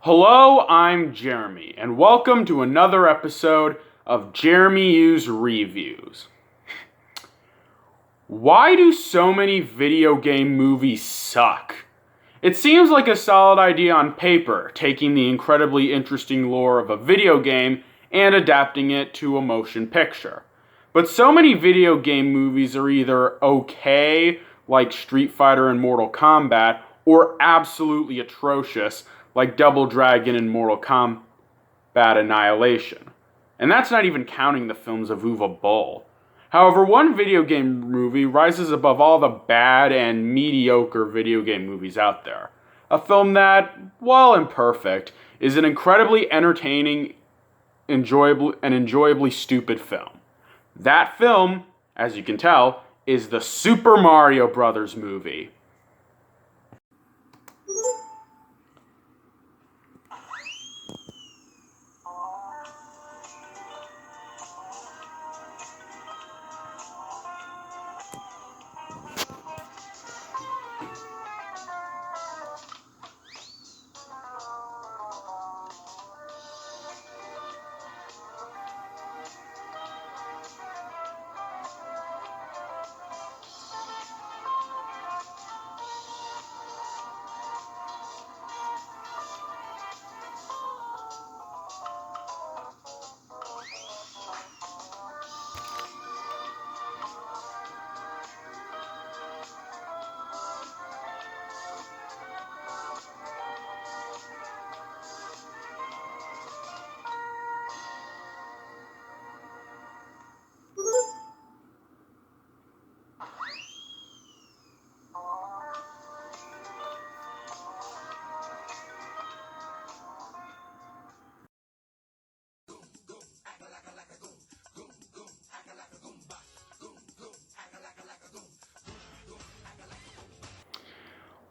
Hello, I'm Jeremy, and welcome to another episode of RevUs Reviews. Why do so many video game movies suck? It seems like a solid idea on paper, taking the incredibly interesting lore of a video game and adapting it to a motion picture. But so many video game movies are either okay, like Street Fighter and Mortal Kombat, or absolutely atrocious, like Double Dragon and Mortal Kombat Annihilation. And that's not even counting the films of Uwe Boll. However, one video game movie rises above all the bad and mediocre video game movies out there. A film that, while imperfect, is an incredibly entertaining, enjoyably stupid film. That film, as you can tell, is the Super Mario Bros. Movie.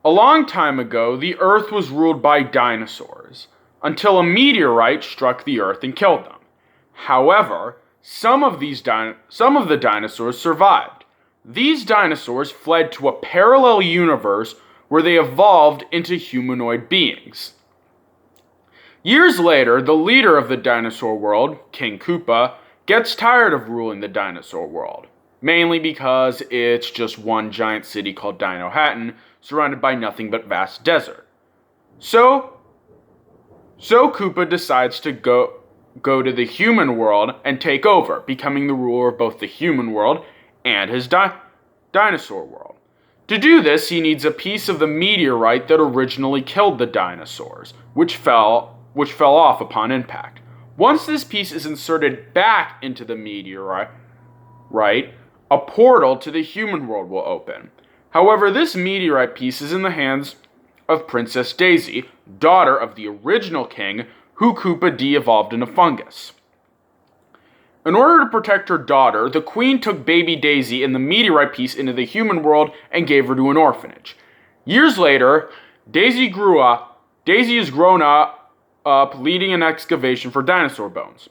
A long time ago, the Earth was ruled by dinosaurs, until a meteorite struck the Earth and killed them. However, some of the dinosaurs survived. These dinosaurs fled to a parallel universe where they evolved into humanoid beings. Years later, the leader of the dinosaur world, King Koopa, gets tired of ruling the dinosaur world, mainly because it's just one giant city called Dino Hatton, surrounded by nothing but vast desert. So Koopa decides to go to the human world and take over, becoming the ruler of both the human world and his dinosaur world. To do this, he needs a piece of the meteorite that originally killed the dinosaurs, which fell off upon impact. Once this piece is inserted back into the meteorite, a portal to the human world will open. However, this meteorite piece is in the hands of Princess Daisy, daughter of the original king, who Koopa de-evolved into Fungus. In order to protect her daughter, the queen took baby Daisy and the meteorite piece into the human world and gave her to an orphanage. Years later, Daisy is grown up, leading an excavation for dinosaur bones.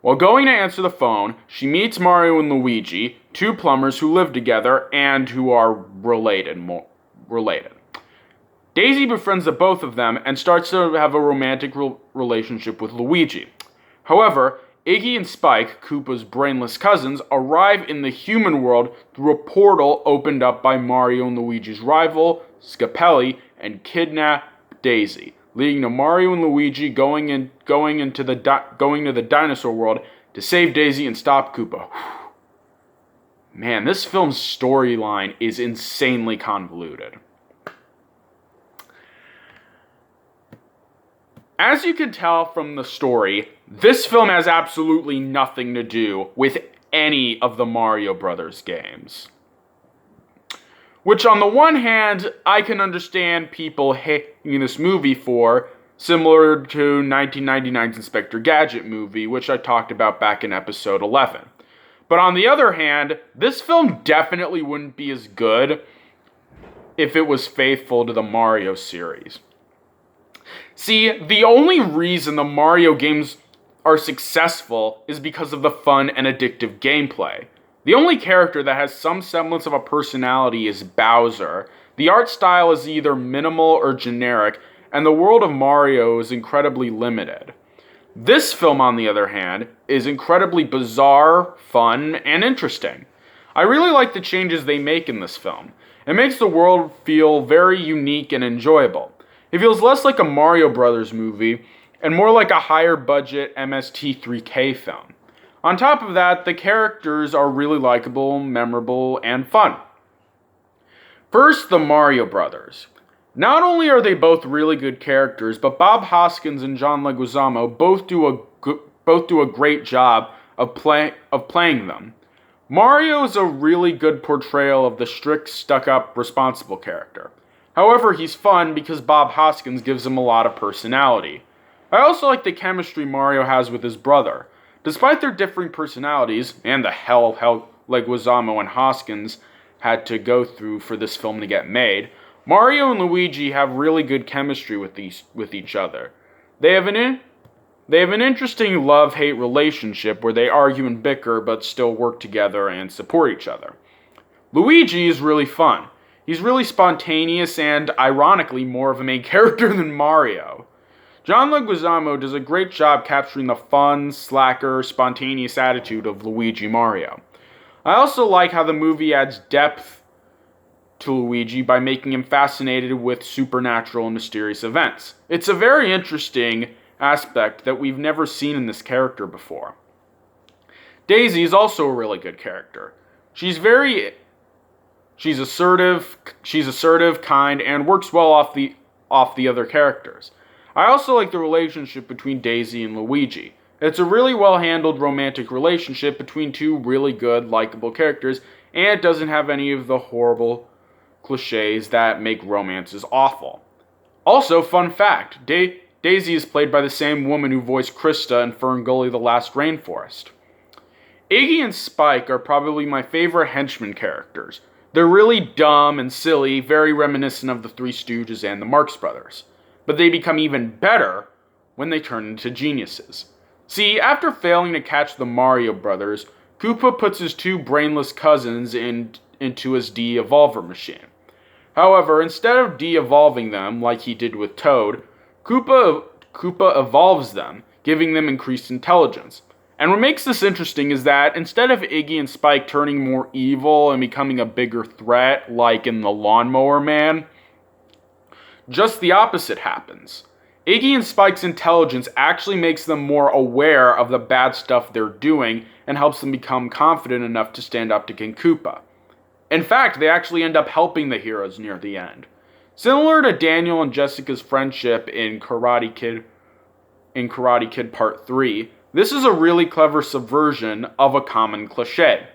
While going to answer the phone, she meets Mario and Luigi, two plumbers who live together and who are related. Daisy befriends the both of them and starts to have a romantic relationship with Luigi. However, Iggy and Spike, Koopa's brainless cousins, arrive in the human world through a portal opened up by Mario and Luigi's rival, Scapelli, and kidnap Daisy, leading to Mario and Luigi going to the dinosaur world to save Daisy and stop Koopa. Man, this film's storyline is insanely convoluted. As you can tell from the story, this film has absolutely nothing to do with any of the Mario Brothers games. Which, on the one hand, I can understand people hating this movie for, similar to 1999's Inspector Gadget movie, which I talked about back in episode 11. But on the other hand, this film definitely wouldn't be as good if it was faithful to the Mario series. See, the only reason the Mario games are successful is because of the fun and addictive gameplay. The only character that has some semblance of a personality is Bowser. The art style is either minimal or generic, and the world of Mario is incredibly limited. This film, on the other hand, is incredibly bizarre, fun, and interesting. I really like the changes they make in this film. It makes the world feel very unique and enjoyable. It feels less like a Mario Brothers movie and more like a higher budget MST3K film. On top of that, the characters are really likable, memorable, and fun. First, the Mario Brothers. Not only are they both really good characters, but Bob Hoskins and John Leguizamo both do a great job of playing them. Mario is a really good portrayal of the strict, stuck-up, responsible character. However, he's fun because Bob Hoskins gives him a lot of personality. I also like the chemistry Mario has with his brother. Despite their differing personalities, and the hell Leguizamo and Hoskins had to go through for this film to get made, Mario and Luigi have really good chemistry with each other. They have an interesting love-hate relationship where they argue and bicker but still work together and support each other. Luigi is really fun. He's really spontaneous and, ironically, more of a main character than Mario. John Leguizamo does a great job capturing the fun, slacker, spontaneous attitude of Luigi Mario. I also like how the movie adds depth to Luigi by making him fascinated with supernatural and mysterious events. It's a very interesting aspect that we've never seen in this character before. Daisy is also a really good character. She's assertive, kind, and works well off the other characters. I also like the relationship between Daisy and Luigi. It's a really well-handled romantic relationship between two really good, likable characters, and it doesn't have any of the horrible cliches that make romances awful. Also, fun fact, Daisy is played by the same woman who voiced Krista in Ferngully: The Last Rainforest. Iggy and Spike are probably my favorite henchmen characters. They're really dumb and silly, very reminiscent of the Three Stooges and the Marx Brothers. But they become even better when they turn into geniuses. See, after failing to catch the Mario Brothers, Koopa puts his two brainless cousins into his de-evolver machine. However, instead of de-evolving them like he did with Toad, Koopa evolves them, giving them increased intelligence. And what makes this interesting is that instead of Iggy and Spike turning more evil and becoming a bigger threat, like in The Lawnmower Man, just the opposite happens. Iggy and Spike's intelligence actually makes them more aware of the bad stuff they're doing and helps them become confident enough to stand up to King Koopa. In fact, they actually end up helping the heroes near the end. Similar to Daniel and Jessica's friendship in Karate Kid Part 3, this is a really clever subversion of a common cliche.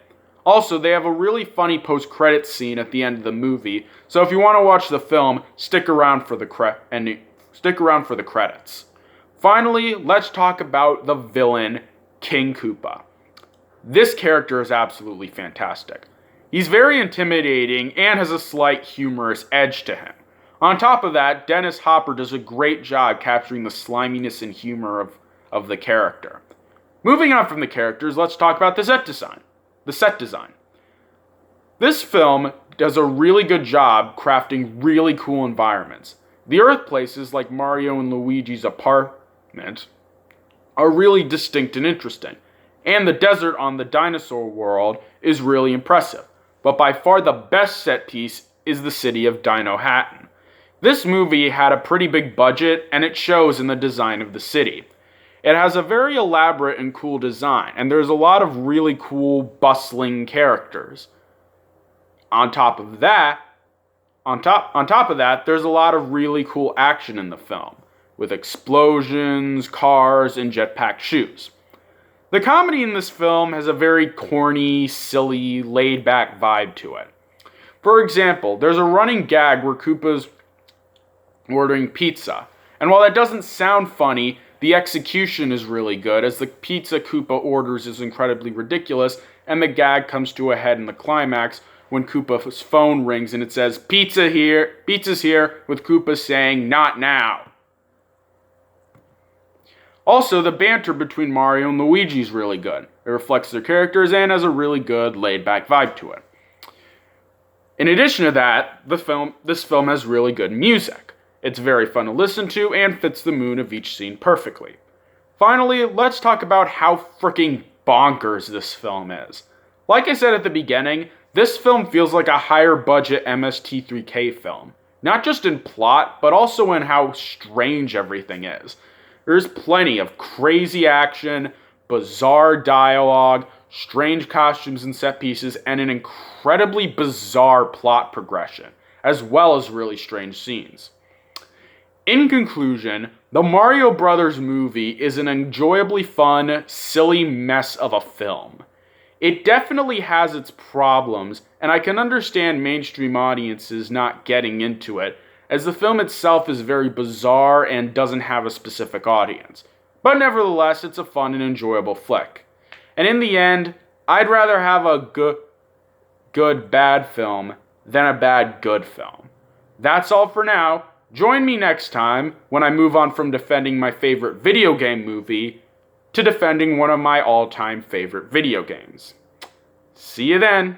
Also, they have a really funny post-credits scene at the end of the movie, so if you want to watch the film, stick around for the credits. Finally, let's talk about the villain, King Koopa. This character is absolutely fantastic. He's very intimidating and has a slight humorous edge to him. On top of that, Dennis Hopper does a great job capturing the sliminess and humor of the character. Moving on from the characters, let's talk about the set design. This film does a really good job crafting really cool environments. The Earth places, like Mario and Luigi's apartment, are really distinct and interesting. And the desert on the dinosaur world is really impressive. But by far the best set piece is the city of Dino Hatton. This movie had a pretty big budget, and it shows in the design of the city. It has a very elaborate and cool design, and there's a lot of really cool, bustling characters. On top of that, there's a lot of really cool action in the film, with explosions, cars, and jetpack shoes. The comedy in this film has a very corny, silly, laid-back vibe to it. For example, there's a running gag where Koopa's ordering pizza, and while that doesn't sound funny, the execution is really good, as the pizza Koopa orders is incredibly ridiculous, and the gag comes to a head in the climax when Koopa's phone rings and it says, pizza's here, with Koopa saying, not now. Also, the banter between Mario and Luigi is really good. It reflects their characters and has a really good laid-back vibe to it. In addition to that, this film has really good music. It's very fun to listen to and fits the mood of each scene perfectly. Finally, let's talk about how freaking bonkers this film is. Like I said at the beginning, this film feels like a higher budget MST3K film. Not just in plot, but also in how strange everything is. There's plenty of crazy action, bizarre dialogue, strange costumes and set pieces, and an incredibly bizarre plot progression, as well as really strange scenes. In conclusion, the Mario Brothers movie is an enjoyably fun, silly mess of a film. It definitely has its problems, and I can understand mainstream audiences not getting into it, as the film itself is very bizarre and doesn't have a specific audience. But nevertheless, it's a fun and enjoyable flick. And in the end, I'd rather have a good bad film than a bad good film. That's all for now. Join me next time when I move on from defending my favorite video game movie to defending one of my all-time favorite video games. See you then.